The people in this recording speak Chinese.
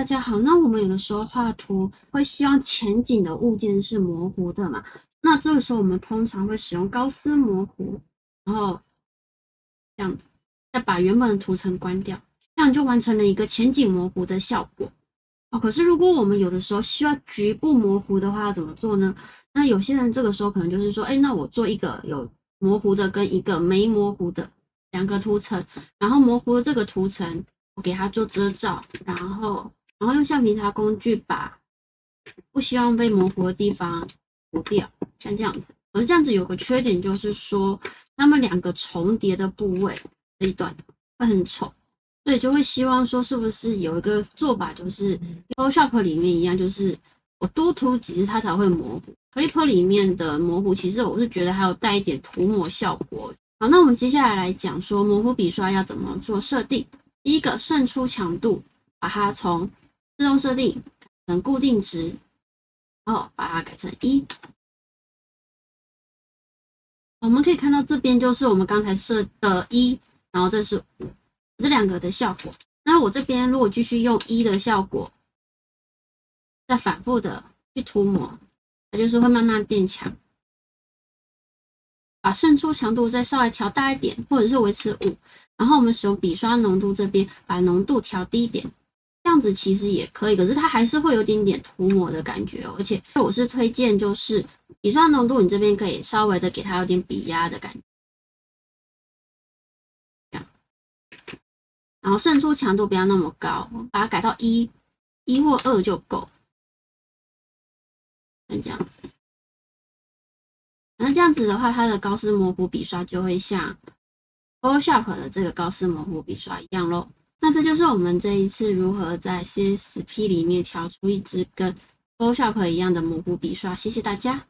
大家好。那我们有的时候画图会希望前景的物件是模糊的嘛？那这个时候我们通常会使用高斯模糊，然后这样子，再把原本的图层关掉，这样就完成了一个前景模糊的效果。可是如果我们有的时候需要局部模糊的话，要怎么做呢？那有些人这个时候可能就是说，那我做一个有模糊的跟一个没模糊的两个图层，然后模糊的这个图层我给它做遮罩，然后用橡皮擦工具把不希望被模糊的地方糊掉，像这样子。而这样子有个缺点就是说，它们两个重叠的部位这一段会很丑。所以就会希望说，是不是有一个做法，就是 Photoshop 里面一样，就是我多涂几次它才会模糊。Clipper 里面的模糊，其实我是觉得还有带一点涂抹效果。好，那我们接下来来讲说模糊笔刷要怎么做设定。第一个胜出强度，把它从自动设定改成固定值，然后把它改成1。我们可以看到这边就是我们刚才设的1，然后这是5，这两个的效果。那我这边如果继续用1的效果，再反复的去涂抹，它就是会慢慢变强。把胜出强度再稍微调大一点，或者是维持5，然后我们使用笔刷浓度这边把浓度调低一点，这样子其实也可以，可是它还是会有点点涂抹的感觉而且我是推荐就是笔刷浓度你这边可以稍微的给它有点笔压的感觉，这样，然后胜出强度不要那么高，把它改到1或2就够，像这样子。那这样子的话，它的高斯模糊笔刷就会像 Photoshop 的这个高斯模糊笔刷一样咯。那这就是我们这一次如何在 CSP 里面调出一支跟 Photoshop 一样的模糊笔刷。谢谢大家。